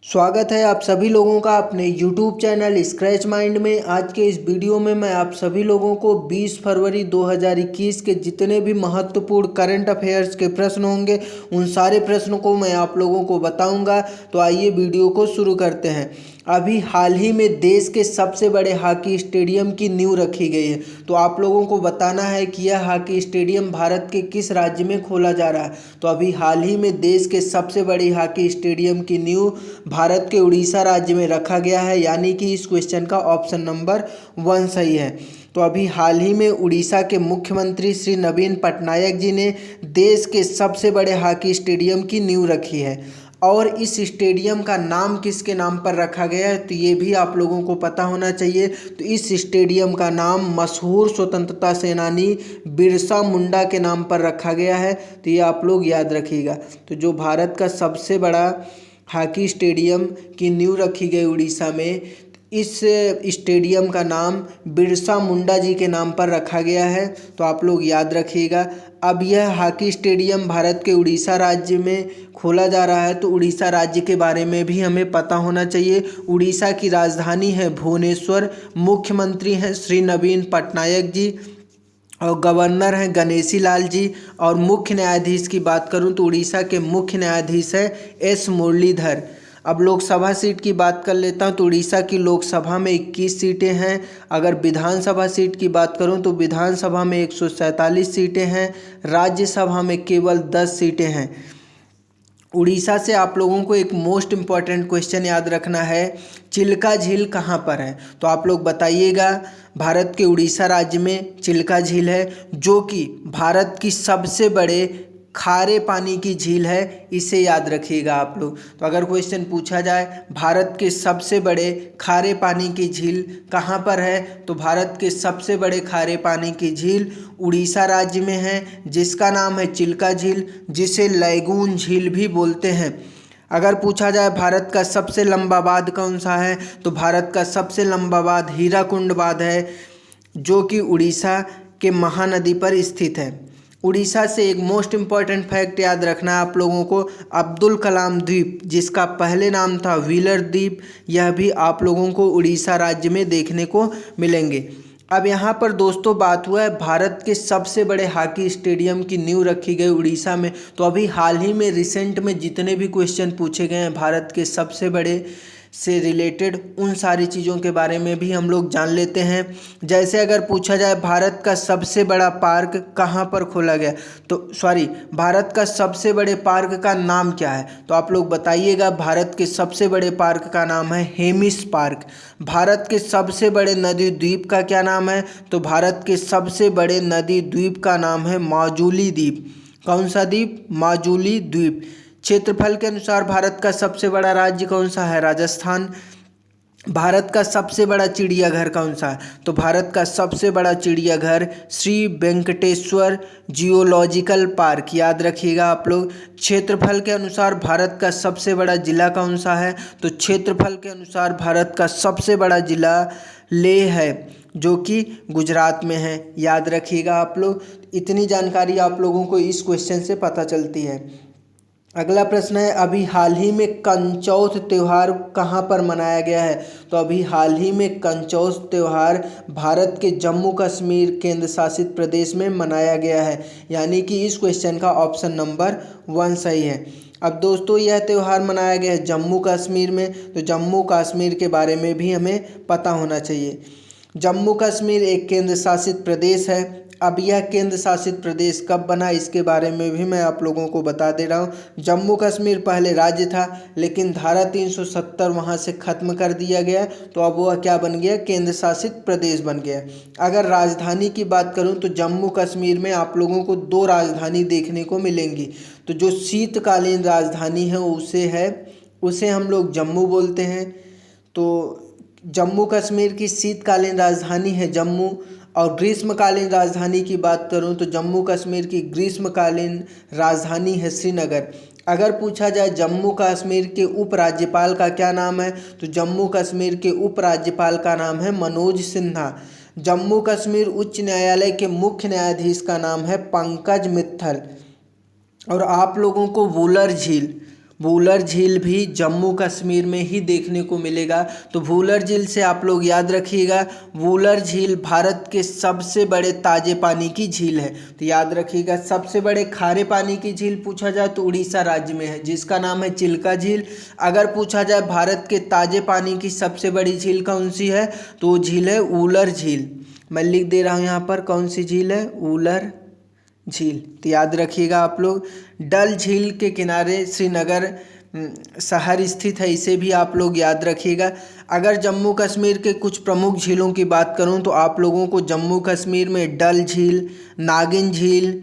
स्वागत है आप सभी लोगों का अपने YouTube चैनल स्क्रैच माइंड में। आज के इस वीडियो में मैं आप सभी लोगों को 20 फरवरी 2021 के जितने भी महत्वपूर्ण करंट अफेयर्स के प्रश्न होंगे उन सारे प्रश्नों को मैं आप लोगों को बताऊंगा। तो आइए वीडियो को शुरू करते हैं। अभी हाल ही में देश के सबसे बड़े हॉकी स्टेडियम की नींव रखी गई है। तो आप लोगों को बताना है कि यह हॉकी स्टेडियम भारत के किस राज्य में खोला जा रहा है। तो अभी हाल ही में देश के सबसे बड़ी हॉकी स्टेडियम की नींव भारत के उड़ीसा राज्य में रखा गया है, यानी कि इस क्वेश्चन का ऑप्शन नंबर 1 सही है। तो अभी हाल ही में उड़ीसा के मुख्यमंत्री श्री नवीन पटनायक जी ने देश के सबसे बड़े हॉकी स्टेडियम की नींव रखी है। और इस स्टेडियम का नाम किसके नाम पर रखा गया है तो ये भी आप लोगों को पता होना चाहिए। तो इस स्टेडियम का नाम मशहूर स्वतंत्रता सेनानी बिरसा मुंडा के नाम पर रखा गया है। तो ये आप लोग याद रखिएगा। तो जो भारत का सबसे बड़ा हॉकी स्टेडियम की नींव रखी गई उड़ीसा में, इस स्टेडियम का नाम बिरसा मुंडा जी के नाम पर रखा गया है। तो आप लोग याद रखिएगा। अब यह हॉकी स्टेडियम भारत के उड़ीसा राज्य में खोला जा रहा है। तो उड़ीसा राज्य के बारे में भी हमें पता होना चाहिए। उड़ीसा की राजधानी है भुवनेश्वर, मुख्यमंत्री हैं श्री नवीन पटनायक जी और गवर्नर हैं गणेशी लाल जी। और मुख्य न्यायाधीश की बात करूं तो उड़ीसा के मुख्य न्यायाधीश है एस मुरलीधर। अब लोकसभा सीट की बात कर लेता हूं तो उड़ीसा की लोकसभा में 21 सीटें हैं। अगर विधानसभा सीट की बात करूं तो विधानसभा में 147 सीटें हैं। राज्यसभा में केवल 10 सीटें हैं। उड़ीसा से आप लोगों को एक मोस्ट इम्पॉर्टेंट क्वेश्चन याद रखना है, चिल्का झील कहाँ पर है। तो आप लोग बताइएगा। भारत के उड़ीसा राज्य में चिल्का झील है, जो कि भारत की सबसे बड़े खारे पानी की झील है। इसे याद रखिएगा आप लोग। तो अगर क्वेश्चन पूछा जाए भारत के सबसे बड़े खारे पानी की झील कहाँ पर है, तो भारत के सबसे बड़े खारे पानी की झील उड़ीसा राज्य में है, जिसका नाम है चिल्का झील, जिसे लैगून झील भी बोलते हैं। अगर पूछा जाए भारत का सबसे लंबा बांध कौन सा है, तो भारत का सबसे लंबा बांध हीराकुंड बांध है, जो कि उड़ीसा के महानदी पर स्थित है। उड़ीसा से एक मोस्ट इम्पॉर्टेंट फैक्ट याद रखना है आप लोगों को, अब्दुल कलाम द्वीप, जिसका पहले नाम था व्हीलर द्वीप, यह भी आप लोगों को उड़ीसा राज्य में देखने को मिलेंगे। अब यहाँ पर दोस्तों बात हुआ है भारत के सबसे बड़े हॉकी स्टेडियम की नींव रखी गई उड़ीसा में। तो अभी हाल ही में रिसेंट में जितने भी क्वेश्चन पूछे गए हैं भारत के सबसे बड़े से रिलेटेड, उन सारी चीज़ों के बारे में भी हम लोग जान लेते हैं। जैसे अगर पूछा जाए भारत का सबसे बड़ा पार्क कहाँ पर खोला गया, तो भारत का सबसे बड़े पार्क का नाम क्या है, तो आप लोग बताइएगा। भारत के सबसे बड़े पार्क का नाम है हेमिस पार्क। भारत के सबसे बड़े नदी द्वीप का क्या नाम है, तो भारत के सबसे बड़े नदी द्वीप का नाम है माजुली द्वीप। कौन सा द्वीप? माजुली द्वीप। क्षेत्रफल के अनुसार भारत का सबसे बड़ा राज्य कौन सा है? राजस्थान। भारत का सबसे बड़ा चिड़ियाघर कौन सा है, तो भारत का सबसे बड़ा चिड़ियाघर श्री वेंकटेश्वर जियोलॉजिकल पार्क, याद रखिएगा आप लोग। क्षेत्रफल के अनुसार भारत का सबसे बड़ा जिला कौन सा है, तो क्षेत्रफल के अनुसार भारत का सबसे बड़ा जिला लेह है, जो कि गुजरात में है, याद रखिएगा आप लोग। इतनी जानकारी आप लोगों को इस क्वेश्चन से पता चलती है। अगला प्रश्न है, अभी हाल ही में कंचौथ त्यौहार कहाँ पर मनाया गया है, तो अभी हाल ही में कंचौथ त्यौहार भारत के जम्मू कश्मीर केंद्र शासित प्रदेश में मनाया गया है, यानी कि इस क्वेश्चन का ऑप्शन नंबर 1 सही है। अब दोस्तों यह त्यौहार मनाया गया है जम्मू कश्मीर में, तो जम्मू कश्मीर के बारे में भी हमें पता होना चाहिए। जम्मू कश्मीर एक केंद्र शासित प्रदेश है। अब यह केंद्र शासित प्रदेश कब बना, इसके बारे में भी मैं आप लोगों को बता दे रहा हूँ। जम्मू कश्मीर पहले राज्य था, लेकिन धारा 370 वहाँ से ख़त्म कर दिया गया, तो अब वह क्या बन गया? केंद्र शासित प्रदेश बन गया। अगर राजधानी की बात करूँ तो जम्मू कश्मीर में आप लोगों को 2 राजधानी देखने को मिलेंगी। तो जो शीतकालीन राजधानी है उसे हम लोग जम्मू बोलते हैं। तो जम्मू कश्मीर की शीतकालीन राजधानी है जम्मू। और ग्रीष्मकालीन राजधानी की बात करूं तो जम्मू कश्मीर की ग्रीष्मकालीन राजधानी है श्रीनगर। अगर पूछा जाए जम्मू कश्मीर के उपराज्यपाल का क्या नाम है, तो जम्मू कश्मीर के उपराज्यपाल का नाम है मनोज सिन्हा। जम्मू कश्मीर उच्च न्यायालय के मुख्य न्यायाधीश का नाम है पंकज मित्तल। और आप लोगों को वूलर झील भी जम्मू कश्मीर में ही देखने को मिलेगा। तो वूलर झील से आप लोग याद रखिएगा, वूलर झील भारत के सबसे बड़े ताजे पानी की झील है। तो याद रखिएगा, सबसे बड़े खारे पानी की झील पूछा जाए तो उड़ीसा राज्य में है, जिसका नाम है चिल्का झील। अगर पूछा जाए भारत के ताजे पानी की सबसे बड़ी झील कौन सी है, तो वो झील है वूलर झील। मैं लिख दे रहा हूँ यहाँ पर, कौन सी झील है, वूलर झील। तो याद रखिएगा आप लोग। डल झील के किनारे श्रीनगर शहर स्थित है, इसे भी आप लोग याद रखिएगा। अगर जम्मू कश्मीर के कुछ प्रमुख झीलों की बात करूं तो आप लोगों को जम्मू कश्मीर में डल झील, नागिन झील,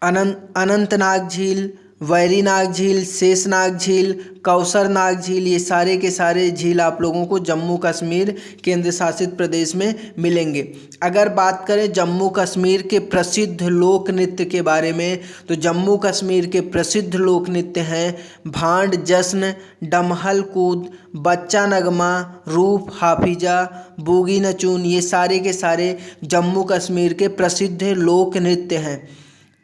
अनंतनाग झील, वैरीनाग झील, शेषनाग झील, कौसरनाग झील, ये सारे के सारे झील आप लोगों को जम्मू कश्मीर केंद्र शासित प्रदेश में मिलेंगे। अगर बात करें जम्मू कश्मीर के प्रसिद्ध लोक नृत्य के बारे में, तो जम्मू कश्मीर के प्रसिद्ध लोक नृत्य हैं भांड, जश्न, डमहल कूद, बच्चा नगमा, रूप, हाफिजा, बूगी नचून, ये सारे के सारे जम्मू कश्मीर के प्रसिद्ध लोक नृत्य हैं।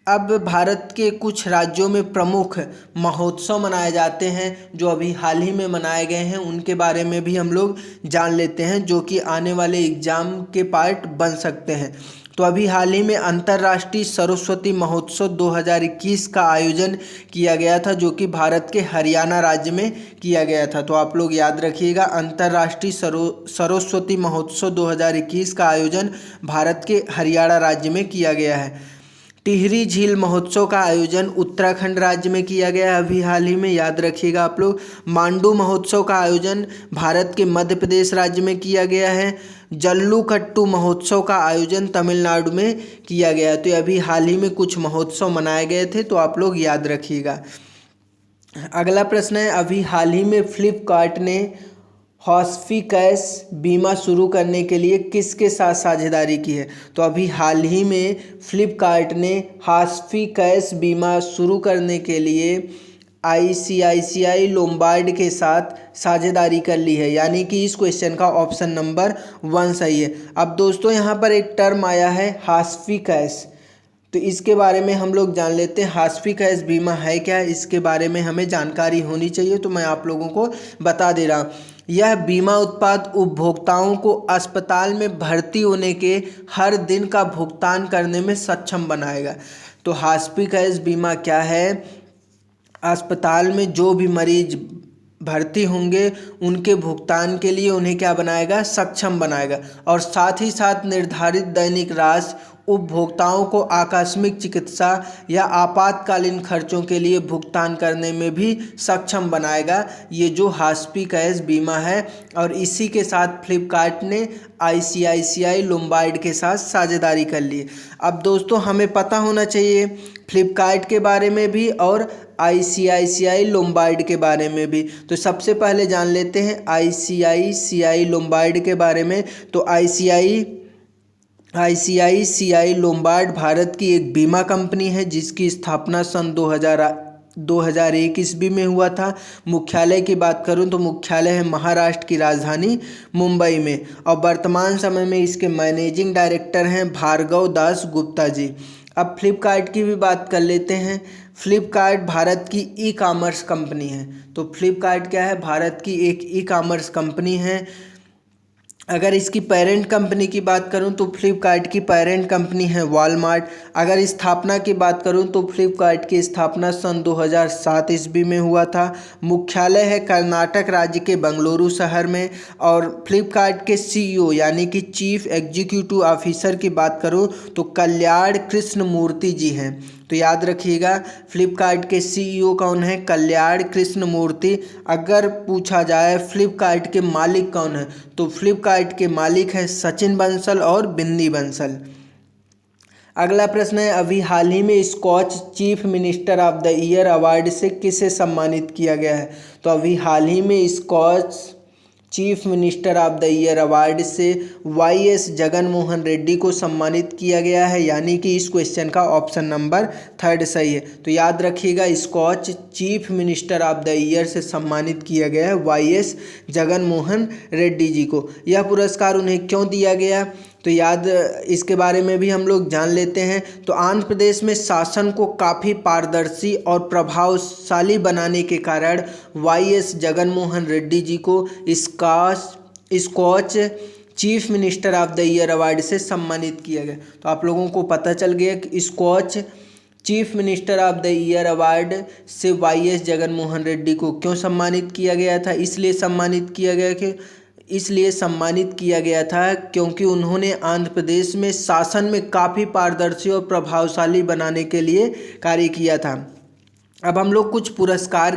अब भारत के कुछ राज्यों में प्रमुख महोत्सव मनाए जाते हैं जो अभी हाल ही में मनाए गए हैं, उनके बारे में भी हम लोग जान लेते हैं, जो कि आने वाले एग्ज़ाम के पार्ट बन सकते हैं। तो अभी हाल ही में अंतर्राष्ट्रीय सरस्वती महोत्सव 2021 का आयोजन किया गया था, जो कि भारत के हरियाणा राज्य में किया गया था। तो आप लोग याद रखिएगा, अंतर्राष्ट्रीय सरस्वती महोत्सव 2021 का आयोजन भारत के हरियाणा राज्य में किया गया है। टिहरी झील महोत्सव का आयोजन उत्तराखंड राज्य में किया गया है अभी हाल ही में, याद रखिएगा आप लोग। मांडू महोत्सव का आयोजन भारत के मध्य प्रदेश राज्य में किया गया है। जल्लूकट्टू महोत्सव का आयोजन तमिलनाडु में किया गया है। तो अभी हाल ही में कुछ महोत्सव मनाए गए थे, तो आप लोग याद रखिएगा। अगला प्रश्न है, अभी हाल ही में फ्लिपकार्ट ने हॉस्पिकैश बीमा शुरू करने के लिए किसके साथ साझेदारी की है। तो अभी हाल ही में फ्लिपकार्ट ने हॉस्पिकैश बीमा शुरू करने के लिए ICICI लोम्बार्ड के साथ साझेदारी कर ली है, यानी कि इस क्वेश्चन का ऑप्शन नंबर 1 सही है। अब दोस्तों यहाँ पर एक टर्म आया है हॉस्पिकैश, तो इसके बारे में हम लोग जान लेते हैं। हॉस्पिकैश बीमा है क्या, इसके बारे में हमें जानकारी होनी चाहिए, तो मैं आप लोगों को बता दे रहा हूँ। यह बीमा उत्पाद उपभोक्ताओं को अस्पताल में भर्ती होने के हर दिन का भुगतान करने में सक्षम बनाएगा। तो हॉस्पिकैश बीमा क्या है, अस्पताल में जो भी मरीज भर्ती होंगे उनके भुगतान के लिए उन्हें क्या बनाएगा, सक्षम बनाएगा, और साथ ही साथ निर्धारित दैनिक राशि उपभोक्ताओं को आकस्मिक चिकित्सा या आपातकालीन खर्चों के लिए भुगतान करने में भी सक्षम बनाएगा, ये जो हॉस्पिकैश बीमा है। और इसी के साथ फ्लिपकार्ट ने ICICI लोम्बार्ड के साथ साझेदारी कर ली। अब दोस्तों हमें पता होना चाहिए फ्लिपकार्ट के बारे में भी और ICICI लोम्बार्ड के बारे में भी। तो सबसे पहले जान लेते हैं ICICI लोम्बार्ड के बारे में। तो ICICI लोम्बार्ड भारत की एक बीमा कंपनी है जिसकी स्थापना सन 2001 ईस्वी में हुआ था। मुख्यालय की बात करूं तो मुख्यालय है महाराष्ट्र की राजधानी मुंबई में, और वर्तमान समय में इसके मैनेजिंग डायरेक्टर हैं भार्गव दास गुप्ता जी। अब फ्लिपकार्ट की भी बात कर लेते हैं। फ्लिपकार्ट भारत की ई कॉमर्स कंपनी है। तो फ्लिपकार्ट क्या है, भारत की एक ई कॉमर्स कंपनी है। अगर इसकी पेरेंट कंपनी की बात करूं तो फ्लिपकार्ट की पेरेंट कंपनी है वॉलमार्ट। अगर स्थापना की बात करूं तो फ्लिपकार्ट की स्थापना सन 2007 ईस्वी में हुआ था। मुख्यालय है कर्नाटक राज्य के बेंगलुरु शहर में। और फ्लिपकार्ट के CEO यानी कि चीफ एग्जीक्यूटिव ऑफिसर की बात करूं तो कल्याण कृष्ण मूर्ति जी हैं। तो याद रखिएगा फ्लिपकार्ट के CEO कौन है, कल्याण कृष्ण मूर्ति। अगर पूछा जाए फ्लिपकार्ट के मालिक कौन है, तो फ्लिपकार्ट के मालिक है सचिन बंसल और बिन्नी बंसल। अगला प्रश्न है, अभी हाल ही में Skoch chief minister of the year award से किसे सम्मानित किया गया है। तो अभी हाल ही में Skoch chief minister of the year award से YS जगन मोहन रेड्डी को सम्मानित किया गया है, यानी कि इस क्वेश्चन का ऑप्शन नंबर 3 सही है। तो याद रखिएगा Skoch chief minister of the year से सम्मानित किया गया है YS जगन मोहन रेड्डी जी को। यह पुरस्कार उन्हें क्यों दिया गया, तो याद इसके बारे में भी हम लोग जान लेते हैं। तो आंध्र प्रदेश में शासन को काफ़ी पारदर्शी और प्रभावशाली बनाने के कारण वाईएस जगनमोहन रेड्डी जी को Skoch chief minister of the year award से सम्मानित किया गया। तो आप लोगों को पता चल गया कि Skoch chief minister of the year award से वाईएस जगनमोहन रेड्डी को क्यों सम्मानित किया गया था। इसलिए सम्मानित किया गया था क्योंकि उन्होंने आंध्र प्रदेश में शासन में काफ़ी पारदर्शी और प्रभावशाली बनाने के लिए कार्य किया था। अब हम लोग कुछ पुरस्कार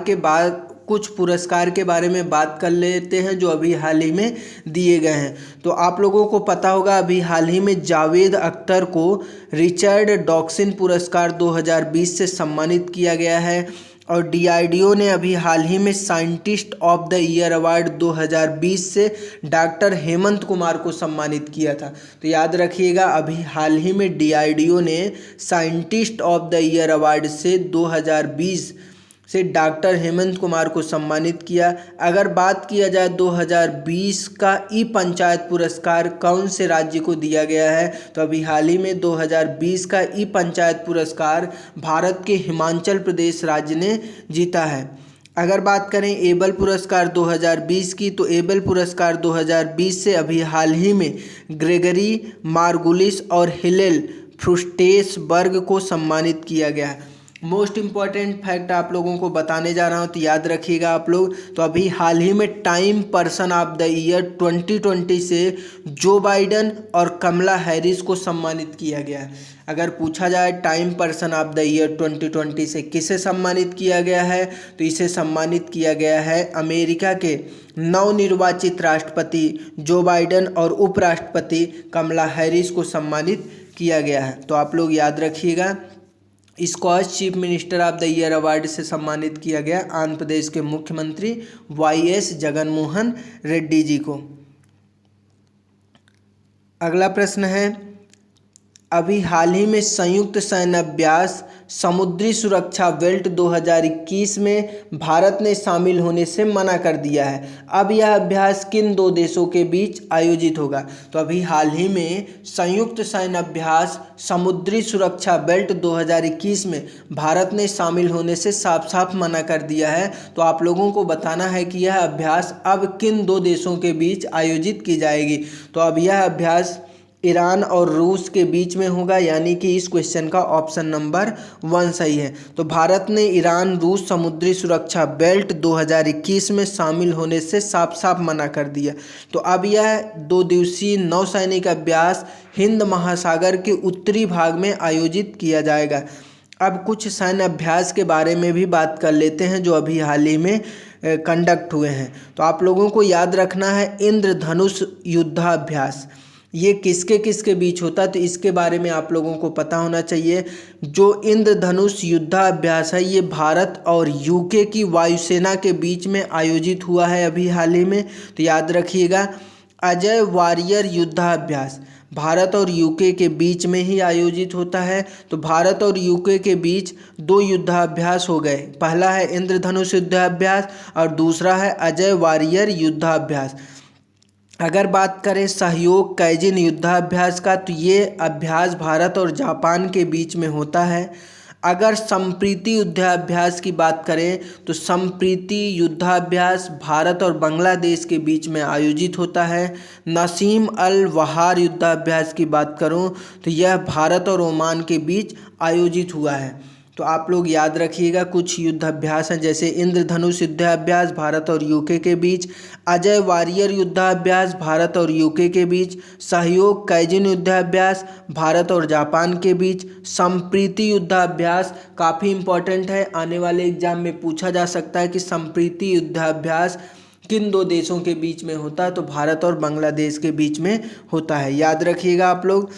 के बारे में बात कर लेते हैं जो अभी हाल ही में दिए गए हैं। तो आप लोगों को पता होगा अभी हाल ही में जावेद अख्तर को रिचर्ड डॉक्सन पुरस्कार 2020 से सम्मानित किया गया है और डीआरडीओ ने अभी हाल ही में scientist of the year award 2020 से डॉक्टर हेमंत कुमार को सम्मानित किया था। तो याद रखिएगा अभी हाल ही में डीआरडीओ ने scientist of the year award से 2020 से डॉक्टर हेमंत कुमार को सम्मानित किया। अगर बात किया जाए 2020 का ई पंचायत पुरस्कार कौन से राज्य को दिया गया है, तो अभी हाल ही में 2020 का ई पंचायत पुरस्कार भारत के हिमाचल प्रदेश राज्य ने जीता है। अगर बात करें एबल पुरस्कार 2020 की, तो एबल पुरस्कार 2020 से अभी हाल ही में ग्रेगरी मार्गुलिस और हिलेल फ्रुस्टेसबर्ग को सम्मानित किया गया है। मोस्ट इम्पॉर्टेंट फैक्ट आप लोगों को बताने जा रहा हूँ, तो याद रखिएगा आप लोग। तो अभी हाल ही में time person of the year 2020 से जो बाइडन और कमला हैरिस को सम्मानित किया गया है। अगर पूछा जाए time person of the year 2020 से किसे सम्मानित किया गया है, तो इसे सम्मानित किया गया है अमेरिका के नवनिर्वाचित राष्ट्रपति जो बाइडन और उपराष्ट्रपति कमला हैरिस को सम्मानित किया गया है। तो आप लोग याद रखिएगा Skoch chief minister of the year award से सम्मानित किया गया आंध्र प्रदेश के मुख्यमंत्री वाईएस जगनमोहन रेड्डी जी को। अगला प्रश्न है, अभी हाल ही में संयुक्त सैन्य अभ्यास समुद्री सुरक्षा बेल्ट 2021 में भारत ने शामिल होने से मना कर दिया है। अब यह अभ्यास किन दो देशों के बीच आयोजित होगा, तो अभी हाल ही में संयुक्त सैन्य अभ्यास समुद्री सुरक्षा बेल्ट 2021 में भारत ने शामिल होने से साफ साफ मना कर दिया है। तो आप लोगों को बताना है कि यह अभ्यास अब किन दो देशों के बीच आयोजित की जाएगी। तो अब यह अभ्यास ईरान और रूस के बीच में होगा, यानी कि इस क्वेश्चन का ऑप्शन नंबर 1 सही है। तो भारत ने ईरान रूस समुद्री सुरक्षा बेल्ट 2021 में शामिल होने से साफ साफ मना कर दिया। तो अब यह 2 दिवसीय नौसैनिक अभ्यास हिंद महासागर के उत्तरी भाग में आयोजित किया जाएगा। अब कुछ सैन्य अभ्यास के बारे में भी बात कर लेते हैं जो अभी हाल ही में कंडक्ट हुए हैं। तो आप लोगों को याद रखना है इंद्रधनुष युद्धाभ्यास ये किसके किसके बीच होता है, तो इसके बारे में आप लोगों को पता होना चाहिए। जो इंद्रधनुष युद्धाभ्यास है ये भारत और यूके की वायुसेना के बीच में आयोजित हुआ है अभी हाल ही में। तो याद रखिएगा अजय वारियर युद्धाभ्यास भारत और यूके के बीच में ही आयोजित होता है। तो भारत और यूके के बीच 2 युद्धाभ्यास हो गए, पहला है इंद्रधनुष युद्धाभ्यास और दूसरा है अजय वारियर युद्धाभ्यास। अगर बात करें सहयोग काइजिन युद्धाभ्यास का, तो ये अभ्यास भारत और जापान के बीच में होता है। अगर संप्रीति युद्धाभ्यास की बात करें तो संप्रीति युद्धाभ्यास भारत और बांग्लादेश के बीच में आयोजित होता है। नसीम अल वहार युद्धाभ्यास की बात करूं तो यह भारत और ओमान के बीच आयोजित हुआ है। तो आप लोग याद रखिएगा कुछ युद्धाभ्यास हैं जैसे इंद्रधनुष युद्धाभ्यास भारत और यूके के बीच, अजय वारियर युद्धाभ्यास भारत और यूके के बीच, सहयोग काइजिन युद्धाभ्यास भारत और जापान के बीच, संप्रीति युद्धाभ्यास काफ़ी इंपॉर्टेंट है, आने वाले एग्जाम में पूछा जा सकता है कि संप्रीति युद्धाभ्यास किन 2 देशों के बीच में होता है, तो भारत और बांग्लादेश के बीच में होता है, याद रखिएगा आप लोग।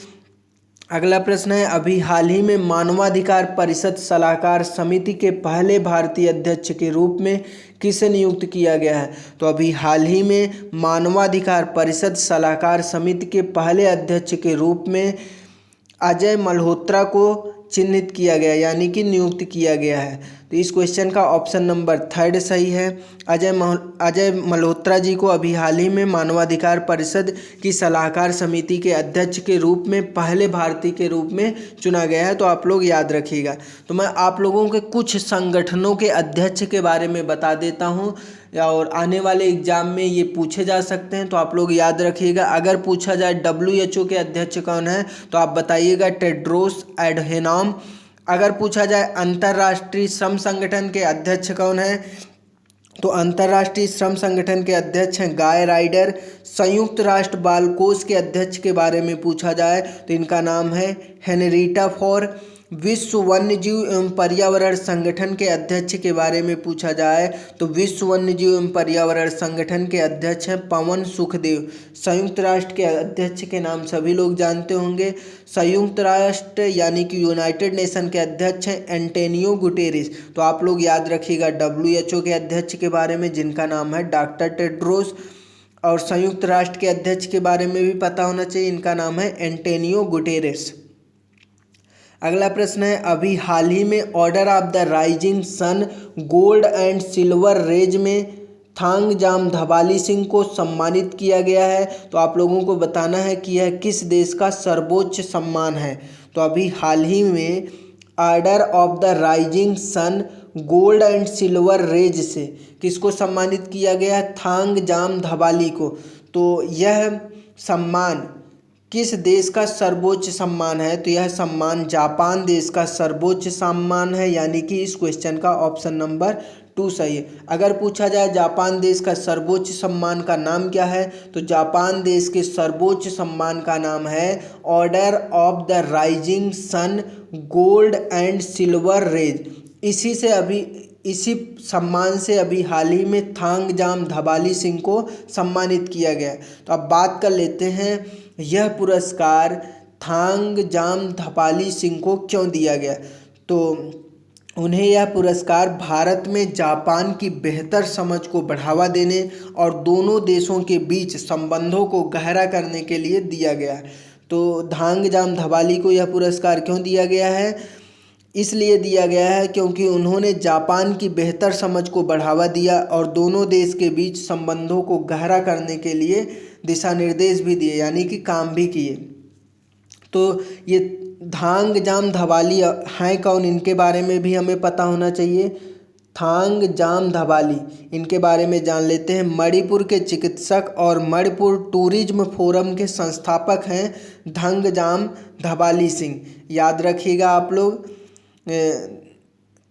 अगला प्रश्न है अभी हाल ही में मानवाधिकार परिषद सलाहकार समिति के पहले भारतीय अध्यक्ष के रूप में किसे नियुक्त किया गया है, तो अभी हाल ही में मानवाधिकार परिषद सलाहकार समिति के पहले अध्यक्ष के रूप में अजय मल्होत्रा को चिन्हित किया गया यानी कि नियुक्त किया गया है। तो इस क्वेश्चन का ऑप्शन नंबर 3 सही है। अजय मल्होत्रा जी को अभी हाल ही में मानवाधिकार परिषद की सलाहकार समिति के अध्यक्ष के रूप में पहले भारतीय के रूप में चुना गया है, तो आप लोग याद रखिएगा। तो मैं आप लोगों के कुछ संगठनों के अध्यक्ष के बारे में बता देता हूँ और आने वाले एग्जाम में ये पूछे जा सकते हैं, तो आप लोग याद रखिएगा। अगर पूछा जाए WHO के अध्यक्ष कौन है तो आप बताइएगा टेड्रोस एडहेनॉम। अगर पूछा जाए अंतर्राष्ट्रीय श्रम संगठन के अध्यक्ष कौन है तो अंतर्राष्ट्रीय श्रम संगठन के अध्यक्ष हैं गाय राइडर। संयुक्त राष्ट्र बाल कोष के अध्यक्ष के बारे में पूछा जाए तो इनका नाम है हेनरीटा फॉर। विश्व वन्यजीव एवं पर्यावरण संगठन के अध्यक्ष के बारे में पूछा जाए तो विश्व वन्यजीव एवं पर्यावरण संगठन के अध्यक्ष हैं पवन सुखदेव। संयुक्त राष्ट्र के अध्यक्ष के नाम सभी लोग जानते होंगे। संयुक्त राष्ट्र यानी कि यूनाइटेड नेशन के अध्यक्ष हैं एंटोनियो गुटेरेस। तो आप लोग याद रखिएगा WHO के अध्यक्ष के बारे में जिनका नाम है डॉक्टर टेड्रोस, और संयुक्त राष्ट्र के अध्यक्ष के बारे में भी पता होना चाहिए, इनका नाम है एंटोनियो गुटेरेस। अगला प्रश्न है अभी हाल ही में order of the rising sun gold and silver rays में थांगजाम धबाली सिंह को सम्मानित किया गया है। तो आप लोगों को बताना है कि यह किस देश का सर्वोच्च सम्मान है। तो अभी हाल ही में order of the rising sun gold and silver rays से किसको सम्मानित किया गया है? थांगजाम धबाली को। तो यह सम्मान किस देश का सर्वोच्च सम्मान है? तो यह सम्मान जापान देश का सर्वोच्च सम्मान है, यानी कि इस क्वेश्चन का ऑप्शन नंबर 2 सही है। अगर पूछा जाए जापान देश का सर्वोच्च सम्मान का नाम क्या है तो जापान देश के सर्वोच्च सम्मान का नाम है order of the rising sun gold and silver rays. इसी सम्मान से अभी हाल ही में थांगजाम धबाली सिंह को सम्मानित किया गया। तो अब बात कर लेते हैं यह पुरस्कार थांगजाम धबाली सिंह को क्यों दिया गया। तो उन्हें यह पुरस्कार भारत में जापान की बेहतर समझ को बढ़ावा देने और दोनों देशों के बीच संबंधों को गहरा करने के लिए दिया गया। तो थांगजाम धबाली को यह पुरस्कार क्यों दिया गया है? इसलिए दिया गया है क्योंकि उन्होंने जापान की बेहतर समझ को बढ़ावा दिया और दोनों देश के बीच संबंधों को गहरा करने के लिए दिशा निर्देश भी दिए, यानी कि काम भी किए। तो ये थांगजाम धबाली हैं कौन, इनके बारे में भी हमें पता होना चाहिए। थांगजाम धबाली, इनके बारे में जान लेते हैं। मणिपुर के चिकित्सक और मणिपुर टूरिज्म फोरम के संस्थापक हैं थांगजाम धबाली सिंह। याद रखिएगा आप लोग,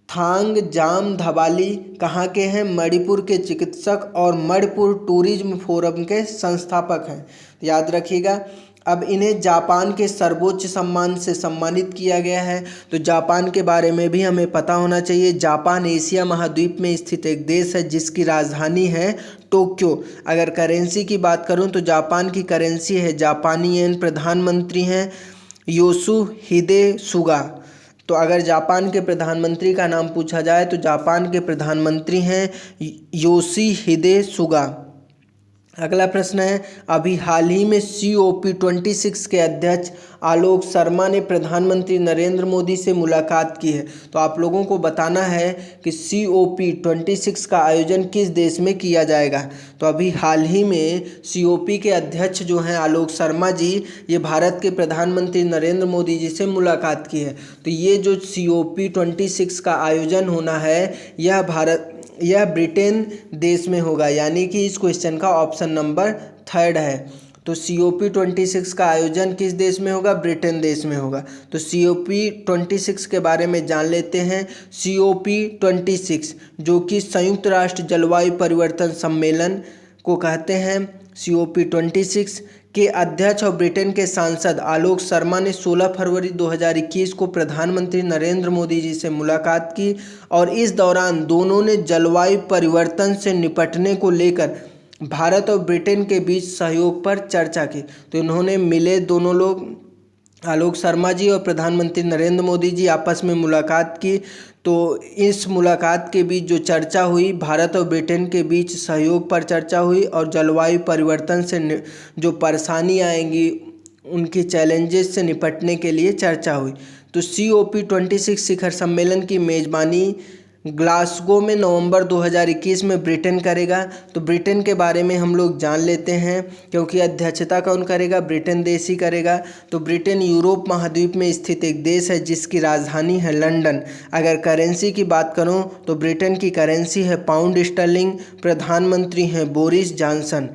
थांगजाम धबाली कहाँ के हैं? मणिपुर के चिकित्सक और मणिपुर टूरिज्म फोरम के संस्थापक हैं, याद रखिएगा। अब इन्हें जापान के सर्वोच्च सम्मान से सम्मानित किया गया है। तो जापान के बारे में भी हमें पता होना चाहिए। जापान एशिया महाद्वीप में स्थित एक देश है जिसकी राजधानी है टोक्यो। अगर करेंसी की बात करूं तो जापान की करेंसी है जापानी येन। प्रधानमंत्री हैं योशिहिदे सुगा। तो अगर जापान के प्रधानमंत्री का नाम पूछा जाए तो जापान के प्रधानमंत्री हैं योशिहिदे सुगा। अगला प्रश्न है अभी हाल ही में COP26 के अध्यक्ष आलोक शर्मा ने प्रधानमंत्री नरेंद्र मोदी से मुलाकात की है। तो आप लोगों को बताना है कि COP26 का आयोजन किस देश में किया जाएगा। तो अभी हाल ही में COP के अध्यक्ष जो हैं आलोक शर्मा जी, ये भारत के प्रधानमंत्री नरेंद्र मोदी जी से मुलाकात की है। तो ये जो COP26 का आयोजन होना है यह ब्रिटेन देश में होगा, यानी कि इस क्वेश्चन का ऑप्शन नंबर 3 है। तो COP26 का आयोजन किस देश में होगा? ब्रिटेन देश में होगा। तो COP26 के बारे में जान लेते हैं। COP26 जो कि संयुक्त राष्ट्र जलवायु परिवर्तन सम्मेलन को कहते हैं। COP26 के अध्यक्ष और ब्रिटेन के सांसद आलोक शर्मा ने 16 फरवरी 2021 को प्रधानमंत्री नरेंद्र मोदी जी से मुलाकात की और इस दौरान दोनों ने जलवायु परिवर्तन से निपटने को लेकर भारत और ब्रिटेन के बीच सहयोग पर चर्चा की। तो इन्होंने मिले दोनों लोग, आलोक शर्मा जी और प्रधानमंत्री नरेंद्र मोदी जी आपस में मुलाकात की। तो इस मुलाकात के बीच जो चर्चा हुई, भारत और ब्रिटेन के बीच सहयोग पर चर्चा हुई और जलवायु परिवर्तन से जो परेशानी आएंगी उनकी चैलेंजेस से निपटने के लिए चर्चा हुई। तो COP26 शिखर सम्मेलन की मेज़बानी ग्लासगो में नवंबर 2021 में ब्रिटेन करेगा। तो ब्रिटेन के बारे में हम लोग जान लेते हैं, क्योंकि अध्यक्षता कौन करेगा, ब्रिटेन देश ही करेगा। तो ब्रिटेन यूरोप महाद्वीप में स्थित एक देश है जिसकी राजधानी है लंदन। अगर करेंसी की बात करूं तो ब्रिटेन की करेंसी है पाउंड स्टर्लिंग। प्रधानमंत्री हैं बोरिस जॉनसन।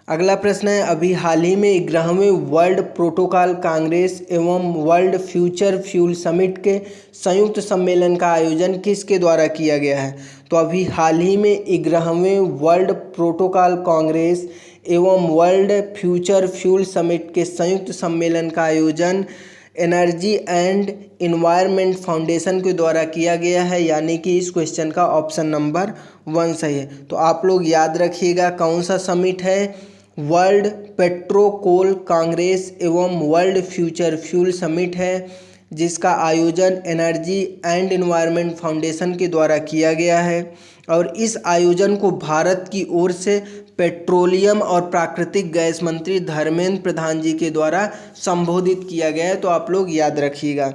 अगला प्रश्न है, अभी हाल ही में 11वें वर्ल्ड प्रोटोकॉल कांग्रेस एवं वर्ल्ड फ्यूचर फ्यूल समिट के संयुक्त सम्मेलन का आयोजन किसके द्वारा किया गया है। तो अभी हाल ही में 11वें वर्ल्ड प्रोटोकॉल कांग्रेस एवं वर्ल्ड फ्यूचर फ्यूल समिट के संयुक्त सम्मेलन का आयोजन एनर्जी एंड इन्वायरमेंट फाउंडेशन के द्वारा किया गया है, यानी कि इस क्वेश्चन का ऑप्शन नंबर 1 सही है। तो आप लोग याद रखिएगा कौन सा समिट है, वर्ल्ड पेट्रोकोल कांग्रेस एवं वर्ल्ड फ्यूचर फ्यूल समिट है, जिसका आयोजन एनर्जी एंड इन्वायरमेंट फाउंडेशन के द्वारा किया गया है। और इस आयोजन को भारत की ओर से पेट्रोलियम और प्राकृतिक गैस मंत्री धर्मेंद्र प्रधान जी के द्वारा संबोधित किया गया है। तो आप लोग याद रखिएगा।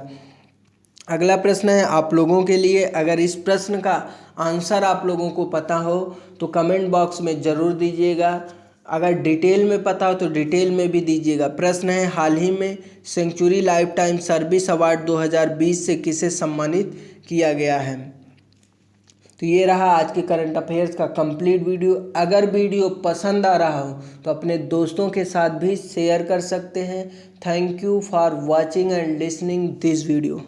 अगला प्रश्न है आप लोगों के लिए, अगर इस प्रश्न का आंसर आप लोगों को पता हो तो कमेंट बॉक्स में ज़रूर दीजिएगा। अगर डिटेल में पता हो तो डिटेल में भी दीजिएगा। प्रश्न है, हाल ही में century life time service award 2020 से किसे सम्मानित किया गया है। तो ये रहा आज के करंट अफेयर्स का कंप्लीट वीडियो। अगर वीडियो पसंद आ रहा हो तो अपने दोस्तों के साथ भी शेयर कर सकते हैं। Thank you for watching and listening this video.